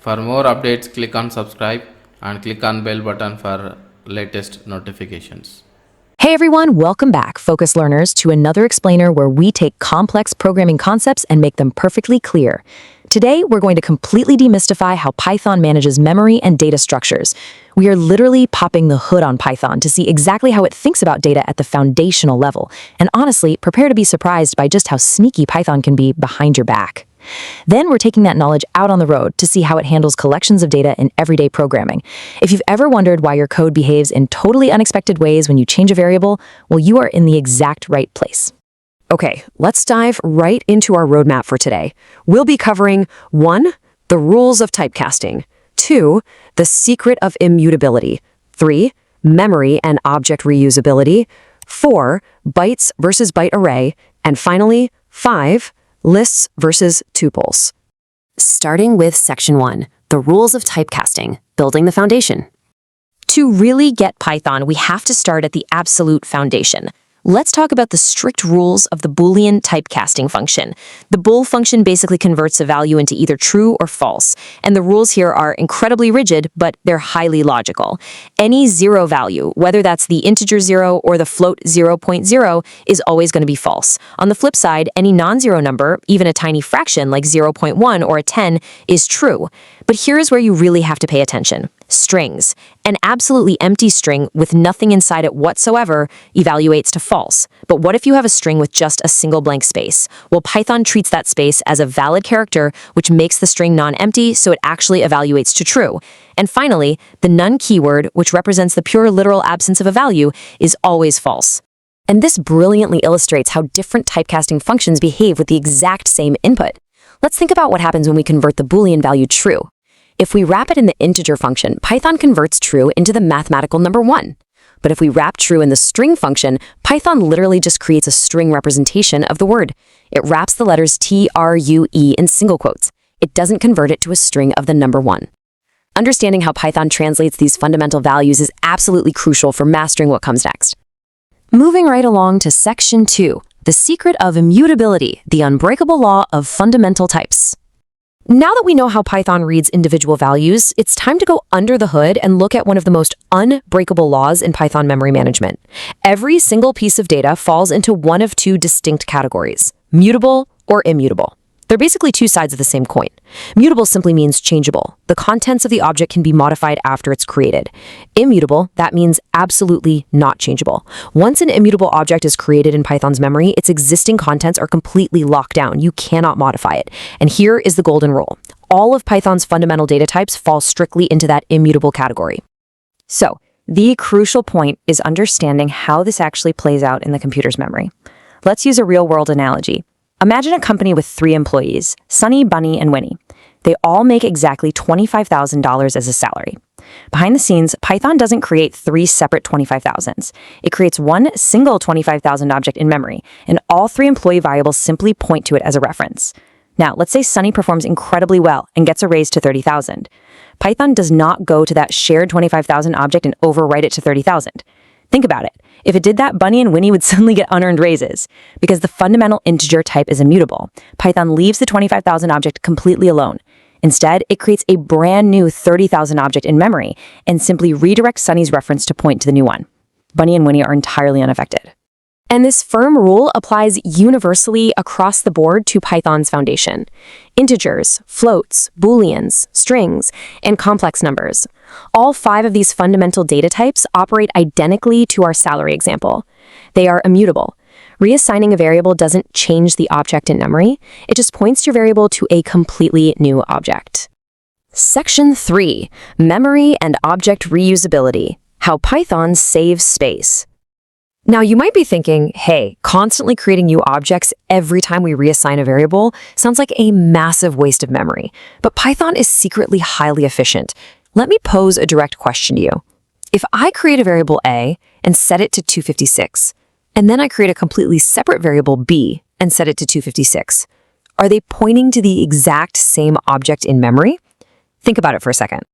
For more updates, click on subscribe and click on bell button for latest notifications. Hey everyone, welcome back, Focus Learners, to another explainer where we take complex programming concepts and make them perfectly clear. Today, we're going to completely demystify how Python manages memory and data structures. We are literally popping the hood on Python to see exactly how it thinks about data at the foundational level. And honestly, prepare to be surprised by just how sneaky Python can be behind your back. Then we're taking that knowledge out on the road to see how it handles collections of data in everyday programming. If you've ever wondered why your code behaves in totally unexpected ways when you change a variable, well, you are in the exact right place. Okay, let's dive right into our roadmap for today. We'll be covering 1. The rules of typecasting, 2. The secret of immutability, 3. Memory and object reusability, 4. Bytes versus byte array, and finally, 5. Lists versus tuples. Starting with Section 1, the rules of typecasting, building the foundation. To really get Python, we have to start at the absolute foundation. Let's talk about the strict rules of the Boolean typecasting function. The bool function basically converts a value into either true or false, and the rules here are incredibly rigid, but they're highly logical. Any zero value, whether that's the integer 0 or the float 0.0, is always going to be false. On the flip side, any non-zero number, even a tiny fraction like 0.1 or a 10, is true. But here's where you really have to pay attention. Strings. An absolutely empty string with nothing inside it whatsoever evaluates to false. But what if you have a string with just a single blank space? Well, Python treats that space as a valid character, which makes the string non-empty, so it actually evaluates to true. And finally, the none keyword, which represents the pure literal absence of a value, is always false. And this brilliantly illustrates how different typecasting functions behave with the exact same input. Let's think about what happens when we convert the Boolean value true. If we wrap it in the integer function, Python converts true into the mathematical number 1. But if we wrap true in the string function, Python literally just creates a string representation of the word. It wraps the letters T, R, U, E in single quotes. It doesn't convert it to a string of the number 1. Understanding how Python translates these fundamental values is absolutely crucial for mastering what comes next. Moving right along to Section 2, the secret of immutability, the unbreakable law of fundamental types. Now that we know how Python reads individual values, it's time to go under the hood and look at one of the most unbreakable laws in Python memory management. Every single piece of data falls into one of two distinct categories, mutable or immutable. They're basically two sides of the same coin. Mutable simply means changeable. The contents of the object can be modified after it's created. Immutable, that means absolutely not changeable. Once an immutable object is created in Python's memory, its existing contents are completely locked down. You cannot modify it. And here is the golden rule. All of Python's fundamental data types fall strictly into that immutable category. So, the crucial point is understanding how this actually plays out in the computer's memory. Let's use a real-world analogy. Imagine a company with 3 employees, Sunny, Bunny, and Winnie. They all make exactly $25,000 as a salary. Behind the scenes, Python doesn't create 3 separate 25,000s. It creates one single 25,000 object in memory, and all 3 employee variables simply point to it as a reference. Now, let's say Sunny performs incredibly well and gets a raise to 30,000. Python does not go to that shared 25,000 object and overwrite it to 30,000. Think about it. If it did that, Bunny and Winnie would suddenly get unearned raises. Because the fundamental integer type is immutable, Python leaves the 25,000 object completely alone. Instead, it creates a brand new 30,000 object in memory and simply redirects Sunny's reference to point to the new one. Bunny and Winnie are entirely unaffected. And this firm rule applies universally across the board to Python's foundation. Integers, floats, booleans, strings, and complex numbers. All 5 of these fundamental data types operate identically to our salary example. They are immutable. Reassigning a variable doesn't change the object in memory. It just points your variable to a completely new object. Section 3, Memory and Object Reusability. How Python saves space. Now, you might be thinking, hey, constantly creating new objects every time we reassign a variable sounds like a massive waste of memory, but Python is secretly highly efficient. Let me pose a direct question to you. If I create a variable A and set it to 256, and then I create a completely separate variable B and set it to 256, are they pointing to the exact same object in memory? Think about it for a second.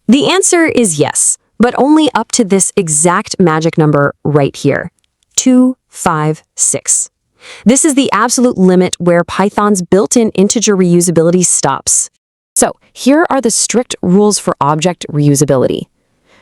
The answer is yes, but only up to this exact magic number right here. 256. This is the absolute limit where Python's built-in integer reusability stops. So here are the strict rules for object reusability.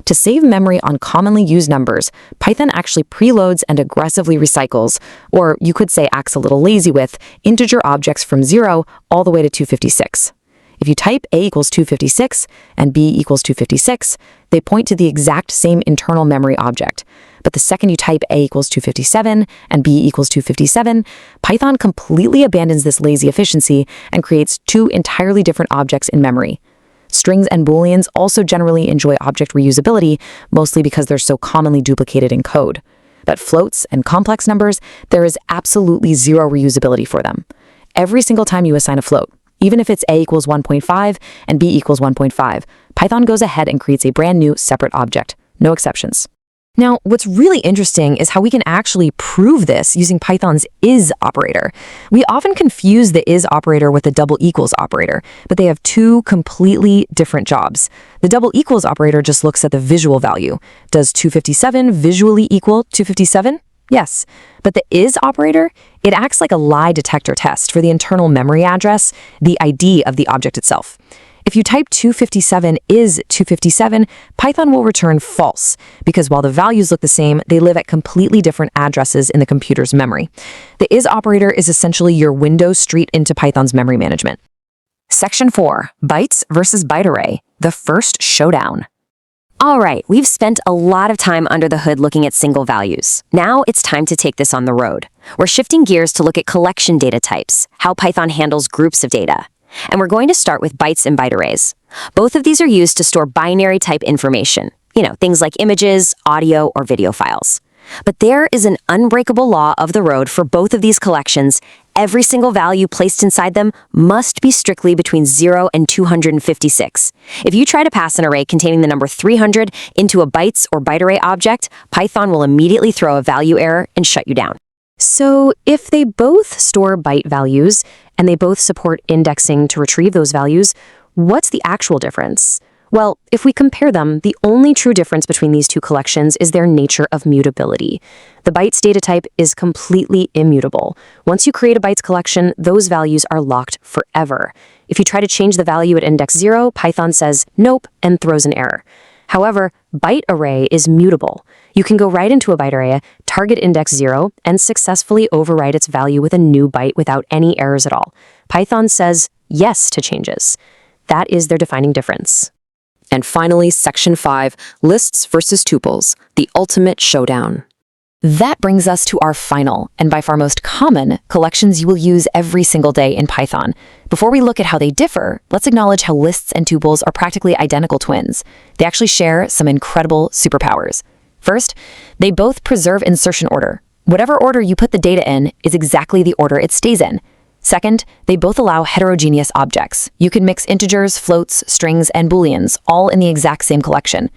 To save memory on commonly used numbers, Python actually preloads and aggressively recycles, or you could say acts a little lazy with, integer objects from 0 all the way to 256. If you type a equals 256 and b equals 256, they point to the exact same internal memory object. But the second you type a equals 257 and b equals 257, Python completely abandons this lazy efficiency and creates two entirely different objects in memory. Strings and booleans also generally enjoy object reusability, mostly because they're so commonly duplicated in code. But floats and complex numbers, there is absolutely zero reusability for them. Every single time you assign a float, even if it's a equals 1.5 and b equals 1.5, Python goes ahead and creates a brand new separate object. No exceptions. Now, what's really interesting is how we can actually prove this using Python's is operator. We often confuse the is operator with the double equals operator, but they have two completely different jobs. The double equals operator just looks at the visual value. Does 257 visually equal 257? Yes. But the is operator, it acts like a lie detector test for the internal memory address, the ID of the object itself. If you type 257 is 257, Python will return false, because while the values look the same, they live at completely different addresses in the computer's memory. The is operator is essentially your window straight into Python's memory management. Section 4, Bytes versus Bytearray, the first showdown. All right, we've spent a lot of time under the hood looking at single values. Now it's time to take this on the road. We're shifting gears to look at collection data types, how Python handles groups of data. And we're going to start with bytes and byte arrays. Both of these are used to store binary type information, things like images, audio, or video files. But there is an unbreakable law of the road for both of these collections. Every single value placed inside them must be strictly between 0 and 256. If you try to pass an array containing the number 300 into a bytes or byte array object, Python will immediately throw a value error and shut you down. So if they both store byte values and they both support indexing to retrieve those values, what's the actual difference? Well, if we compare them, the only true difference between these two collections is their nature of mutability. The bytes data type is completely immutable. Once you create a bytes collection, those values are locked forever. If you try to change the value at index 0, Python says nope and throws an error. However, Bytearray is mutable. You can go right into a byte array, target index 0, and successfully overwrite its value with a new byte without any errors at all. Python says yes to changes. That is their defining difference. And finally, Section 5, Lists versus Tuples, the ultimate showdown. That brings us to our final, and by far most common, collections you will use every single day in Python. Before we look at how they differ, let's acknowledge how lists and tuples are practically identical twins. They actually share some incredible superpowers. First, they both preserve insertion order. Whatever order you put the data in is exactly the order it stays in. Second, they both allow heterogeneous objects. You can mix integers, floats, strings, and booleans, all in the exact same collection.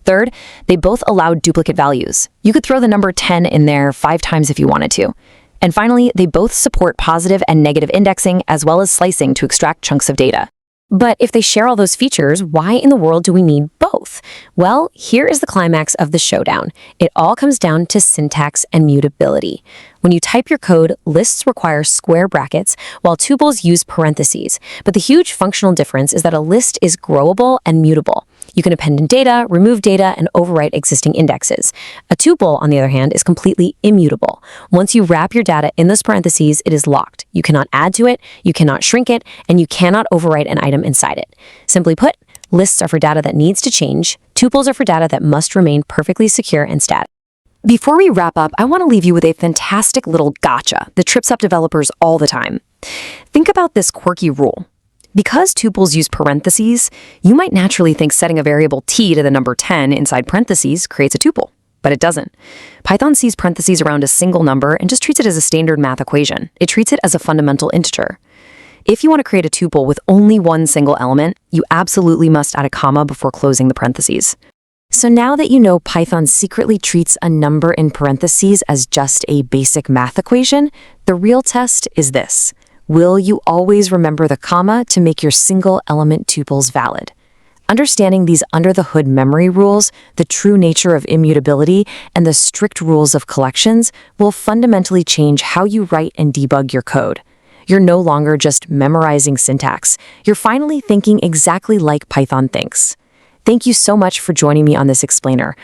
Third, they both allow duplicate values. You could throw the number 10 in there 5 times if you wanted to. And finally, they both support positive and negative indexing as well as slicing to extract chunks of data. But if they share all those features, why in the world do we need both? Well, here is the climax of the showdown. It all comes down to syntax and mutability. When you type your code, lists require square brackets, while tuples use parentheses. But the huge functional difference is that a list is growable and mutable. You can append in data, remove data, and overwrite existing indexes. A tuple, on the other hand, is completely immutable. Once you wrap your data in those parentheses, it is locked. You cannot add to it, you cannot shrink it, and you cannot overwrite an item inside it. Simply put, lists are for data that needs to change, tuples are for data that must remain perfectly secure and static. Before we wrap up, I want to leave you with a fantastic little gotcha that trips up developers all the time. Think about this quirky rule. Because tuples use parentheses, you might naturally think setting a variable t to the number 10 inside parentheses creates a tuple, but it doesn't. Python sees parentheses around a single number and just treats it as a standard math equation. It treats it as a fundamental integer. If you want to create a tuple with only one single element, you absolutely must add a comma before closing the parentheses. So now that you know Python secretly treats a number in parentheses as just a basic math equation, the real test is this. Will you always remember the comma to make your single element tuples valid? Understanding these under-the-hood memory rules, the true nature of immutability, and the strict rules of collections will fundamentally change how you write and debug your code. You're no longer just memorizing syntax. You're finally thinking exactly like Python thinks. Thank you so much for joining me on this explainer.